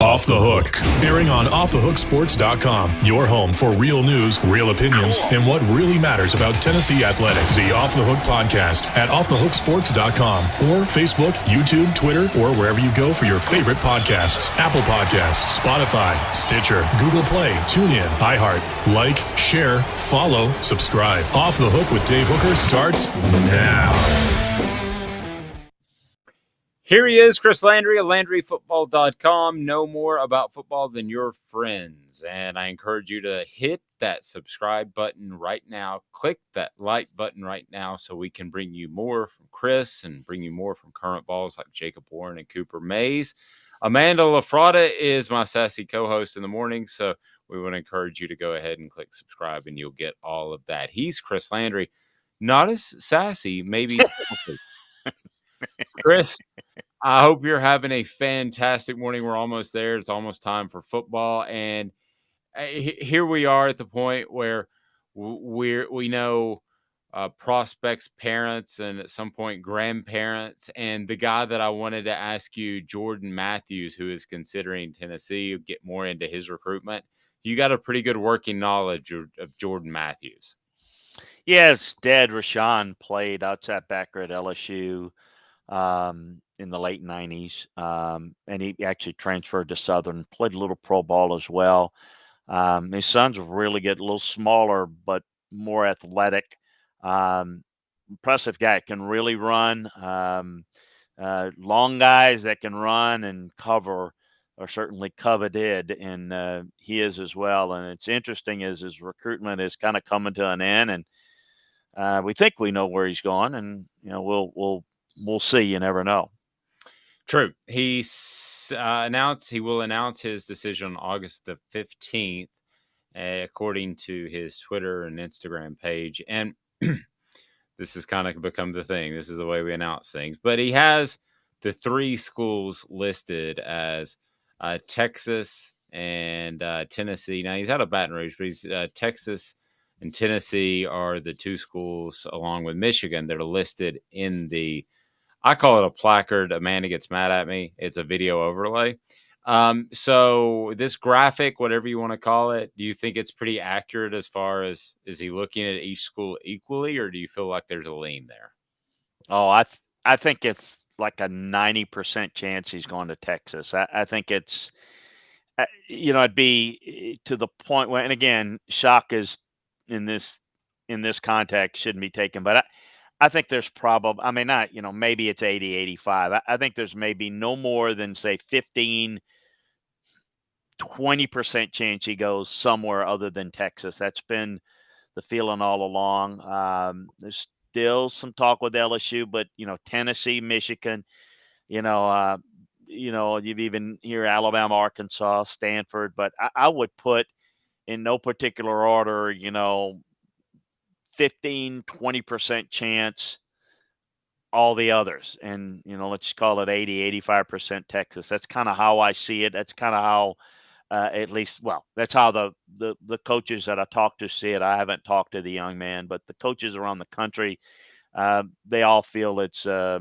Off the Hook, airing on offthehooksports.com. Your home for real news, real opinions, and what really matters about Tennessee athletics. The Off the Hook podcast at offthehooksports.com or Facebook, YouTube, Twitter, or wherever you go for your favorite podcasts. Apple Podcasts, Spotify, Stitcher, Google Play, TuneIn, iHeart. Like, share, follow, subscribe. Off the Hook with Dave Hooker starts now. Here he is, Chris Landry of LandryFootball.com. Know more about football than your friends. And I encourage you to hit that subscribe button right now. Click that like button right now so we can bring you more from Chris and bring you more from current balls like Jacob Warren and Cooper Mays. Amanda LaFrada is my sassy co-host in the morning, so we want to encourage you to go ahead and click subscribe, and you'll get all of that. He's Chris Landry. Not as sassy, maybe. Chris, I hope you're having a fantastic morning. We're almost there. It's almost time for football. And here we are at the point where we know prospects, parents, and at some point grandparents. And the guy that I wanted to ask you, Jordan Matthews, who is considering Tennessee, get more into his recruitment. You got a pretty good working knowledge of Jordan Matthews. Yes, Dad Rashawn played outside backer at LSU. In the late 90s, and he actually transferred to Southern, played a little pro ball as well. His son's really good, a little smaller, but more athletic. Impressive guy, can really run. Long guys that can run and cover are certainly coveted, and he is as well. And it's interesting as his recruitment is kind of coming to an end, and we think we know where he's going, and we'll see. You never know. True. He will announce his decision on August the 15th, according to his Twitter and Instagram page. And this has kind of become the thing. This is the way we announce things. But he has the three schools listed as Texas and Tennessee. Now, he's out of Baton Rouge, but he's Texas and Tennessee are the two schools, along with Michigan, that are listed in the – I call it a placard. Amanda gets mad at me. It's a video overlay. So this graphic, whatever you want to call it, do you think it's pretty accurate as far as is he looking at each school equally, or do you feel like there's a lean there? Oh, I think it's like a 90% chance he's going to Texas. I think it's, it'd be to the point where, and again, shock is in this context shouldn't be taken, but I think there's probably, maybe it's 80, 85. I think there's maybe no more than, say, 15, 20% chance he goes somewhere other than Texas. That's been the feeling all along. There's still some talk with LSU, but, Tennessee, Michigan, you've even hear Alabama, Arkansas, Stanford. But I would put in no particular order, 15, 20% chance all the others. And, let's call it 80, 85% Texas. That's kind of how I see it. That's kind of how that's how the coaches that I talk to see it. I haven't talked to the young man, but the coaches around the country, they all feel it's a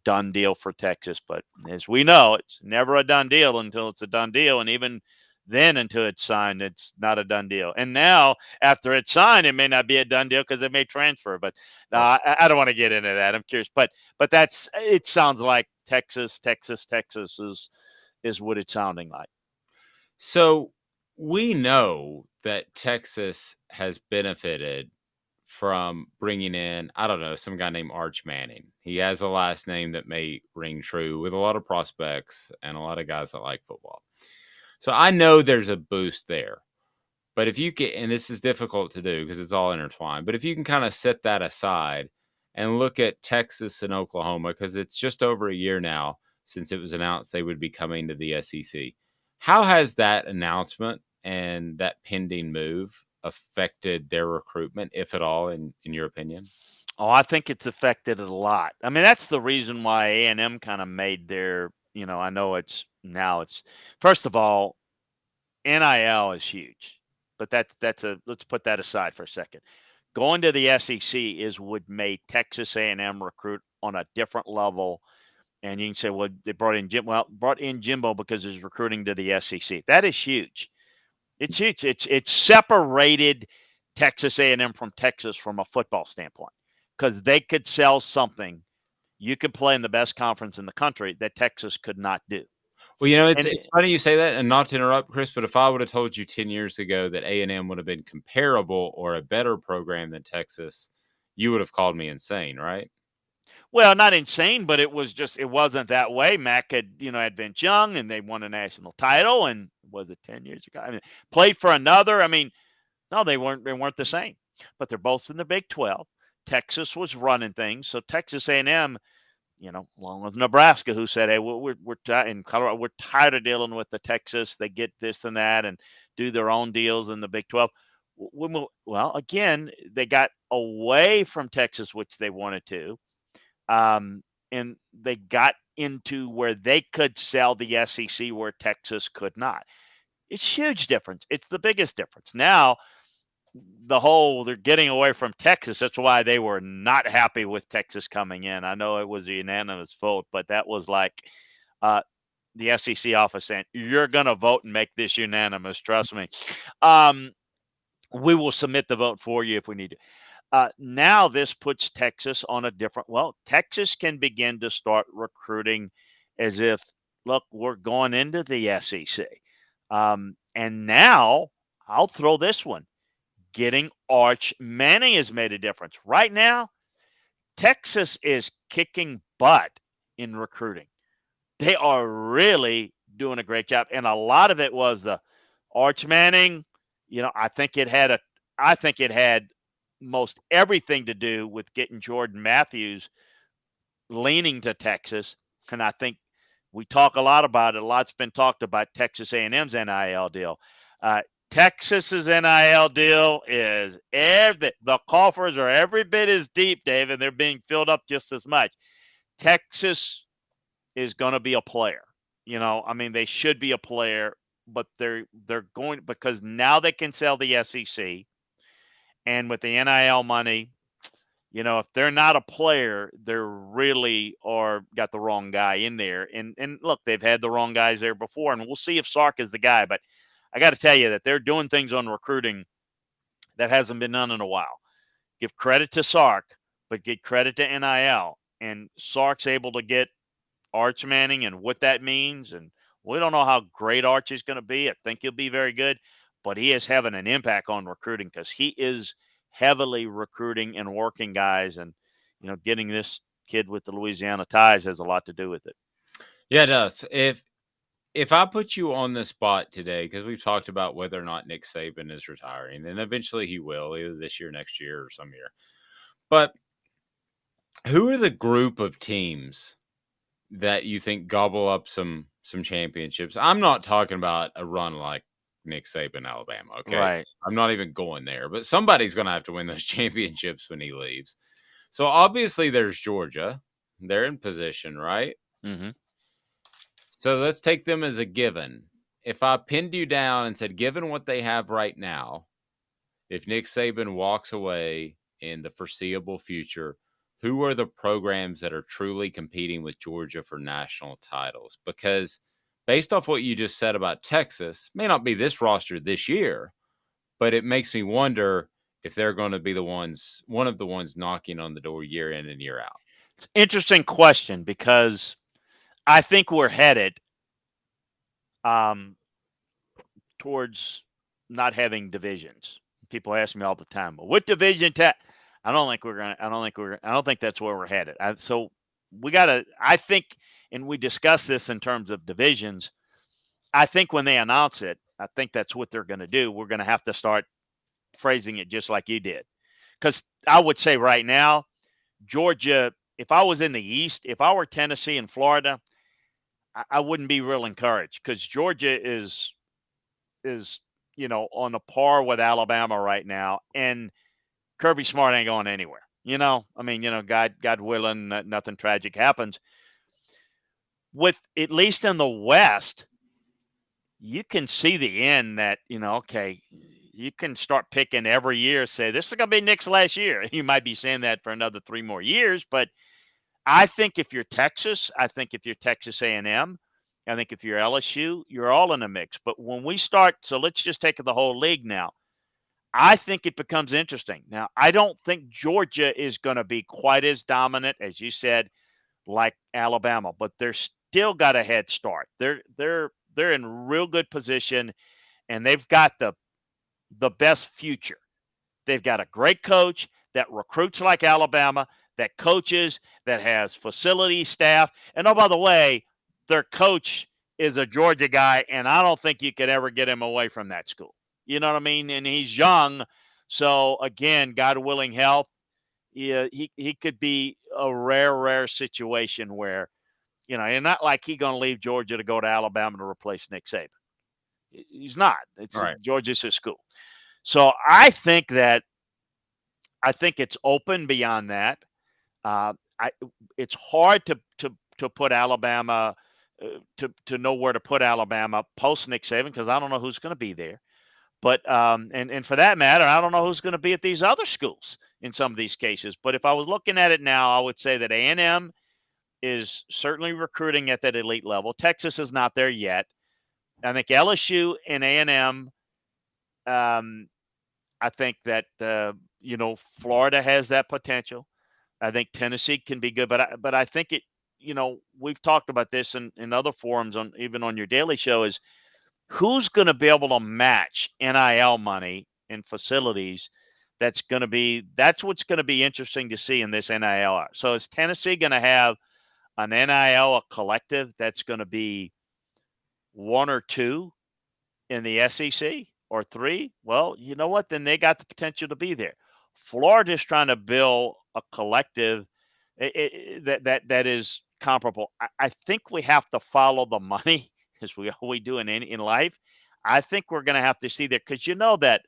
done deal for Texas. But as we know, it's never a done deal until it's a done deal. And even then, until it's signed, it's not a done deal. And now, after it's signed, it may not be a done deal because it may transfer. But I don't want to get into that. I'm curious. But it sounds like Texas is what it's sounding like. So we know that Texas has benefited from bringing in, I don't know, some guy named Arch Manning. He has a last name that may ring true with a lot of prospects and a lot of guys that like football. So I know there's a boost there, but if you can, and this is difficult to do because it's all intertwined, but if you can kind of set that aside and look at Texas and Oklahoma, because it's just over a year now since it was announced they would be coming to the SEC. How has that announcement and that pending move affected their recruitment, if at all, in your opinion? Oh, I think it's affected it a lot. I mean, that's the reason why A&M kind of made their, I know it's first of all, NIL is huge, but let's put that aside for a second. Going to the SEC would make Texas A&M recruit on a different level And you can say, well, they brought in Jimbo because he's recruiting to the SEC. That is huge. It's huge. It's separated Texas A&M from Texas from a football standpoint because they could sell something. You could play in the best conference in the country that Texas could not do. Well, And it's funny you say that, and not to interrupt, Chris, but if I would have told you 10 years ago that A&M would have been comparable or a better program than Texas, you would have called me insane, right? well, not insane, but it wasn't that way. Mac had Vince Young, and they won a national title, and was it 10 years ago? I mean, played for another. I mean, no, they weren't the same, but they're both in the Big 12. Texas was running things, so Texas A&M, along with Nebraska, who said, "Hey, in Colorado, we're tired of dealing with the Texas. They get this and that, and do their own deals in the Big 12." Well, again, they got away from Texas, which they wanted to, and they got into where they could sell the SEC where Texas could not. It's a huge difference. It's the biggest difference. Now, they're getting away from Texas. That's why they were not happy with Texas coming in. I know it was a unanimous vote, but that was like the SEC office saying, "You're going to vote and make this unanimous. Trust me. We will submit the vote for you if we need to." Now this puts Texas on a different. Well, Texas can begin to start recruiting as if, look, we're going into the SEC. And now I'll throw this one. Getting Arch Manning has made a difference. Right now, Texas is kicking butt in recruiting. They are really doing a great job. And a lot of it was the Arch Manning. I think it had most everything to do with getting Jordan Matthews leaning to Texas. And I think we talk a lot about it. A lot's been talked about Texas A&M's NIL deal. Texas's NIL deal is the coffers are every bit as deep, Dave, and they're being filled up just as much. Texas is going to be a player. They should be a player, but they're going because now they can sell the SEC, and with the NIL money, if they're not a player, they're really got the wrong guy in there. And look, they've had the wrong guys there before, and we'll see if Sark is the guy, but I got to tell you that they're doing things on recruiting that hasn't been done in a while. Give credit to Sark, but give credit to NIL. And Sark's able to get Arch Manning and what that means. And we don't know how great Arch is going to be. I think he'll be very good, but he is having an impact on recruiting because he is heavily recruiting and working guys. And, getting this kid with the Louisiana ties has a lot to do with it. Yeah, it does. If I put you on the spot today, because we've talked about whether or not Nick Saban is retiring, and eventually he will, either this year, next year, or some year. But who are the group of teams that you think gobble up some championships? I'm not talking about a run like Nick Saban, Alabama, okay? Right. So I'm not even going there. But somebody's going to have to win those championships when he leaves. So obviously there's Georgia. They're in position, right? Mm-hmm. So let's take them as a given. If I pinned you down and said, given what they have right now, if Nick Saban walks away in the foreseeable future, who are the programs that are truly competing with Georgia for national titles? Because based off what you just said about Texas, may not be this roster this year, but it makes me wonder if they're going to be one of the ones knocking on the door year in and year out. It's an interesting question because I think we're headed towards not having divisions. People ask me all the time, "Well, what division?" I don't think that's where we're headed. So we got to. I think, and we discussed this in terms of divisions. I think when they announce it, I think that's what they're going to do. We're going to have to start phrasing it just like you did, because I would say right now, Georgia. If I was in the East, if I were Tennessee and Florida, I wouldn't be real encouraged because Georgia is on a par with Alabama right now, and Kirby Smart ain't going anywhere. God willing, nothing tragic happens. With at least in the West, you can see the end that okay, you can start picking every year. Say this is going to be Nick's last year. You might be saying that for another 3 more years, but I think if you're Texas, I think if you're Texas A&M, I think if you're LSU, you're all in the mix. But when we start, so let's just take the whole league now. I think it becomes interesting. Now, I don't think Georgia is going to be quite as dominant, as you said, like Alabama, but they're still got a head start. They're in real good position, and they've got the best future. They've got a great coach that recruits like Alabama, that coaches, that has facility staff. And oh, by the way, their coach is a Georgia guy, and I don't think you could ever get him away from that school. You know what I mean? And he's young. So, again, God willing health, he could be a rare situation where, and not like he's going to leave Georgia to go to Alabama to replace Nick Saban. He's not. Georgia's his school. So I think it's open beyond that. It's hard to put Alabama to know where to put Alabama post Nick Saban because I don't know who's going to be there. But and for that matter, I don't know who's going to be at these other schools in some of these cases. But if I was looking at it now, I would say that A&M is certainly recruiting at that elite level. Texas is not there yet. I think LSU and A&M. I think that Florida has that potential. I think Tennessee can be good, but I think it. We've talked about this in other forums even on your daily show is who's going to be able to match NIL money and facilities. That's what's going to be interesting to see in this NIL. So is Tennessee going to have an NIL, a collective that's going to be one or two in the SEC or three? Well, you know what? Then they got the potential to be there. Florida's trying to build a collective that is comparable. I think we have to follow the money as we always do in life. I think we're going to have to see there because that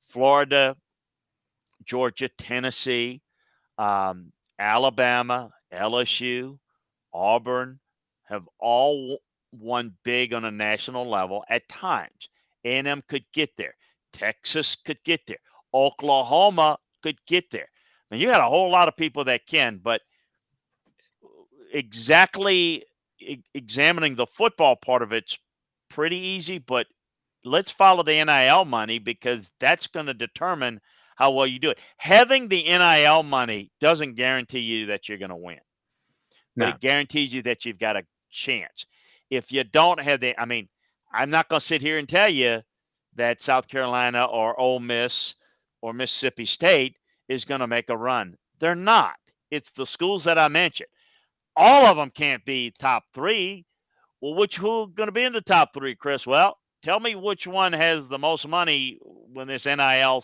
Florida, Georgia, Tennessee, Alabama, LSU, Auburn have all won big on a national level at times. A&M could get there. Texas could get there. Oklahoma could get there. I mean, you got a whole lot of people that can, but exactly examining the football part of it's pretty easy, but let's follow the NIL money because that's going to determine how well you do it. Having the NIL money doesn't guarantee you that you're going to win, but it guarantees you that you've got a chance. If you don't have I'm not going to sit here and tell you that South Carolina or Ole Miss or Mississippi State is going to make a run. They're not. It's the schools that I mentioned. All of them can't be top three. Well, who's going to be in the top three, Chris? Well, tell me which one has the most money when this NIL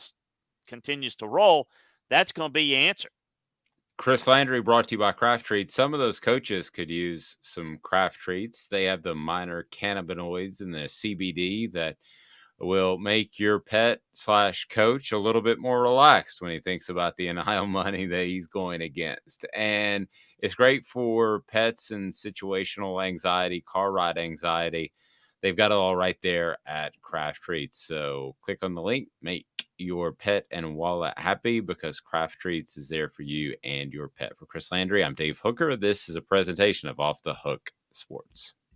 continues to roll. That's going to be your answer. Chris Landry brought to you by Craft Treats. Some of those coaches could use some Craft Treats. They have the minor cannabinoids and the CBD that will make your pet/coach a little bit more relaxed when he thinks about the NIL money that he's going against. And it's great for pets and situational anxiety, car ride anxiety. They've got it all right there at Craft Treats. So click on the link, make your pet and wallet happy because Craft Treats is there for you and your pet. For Chris Landry, I'm Dave Hooker. This is a presentation of Off the Hook Sports.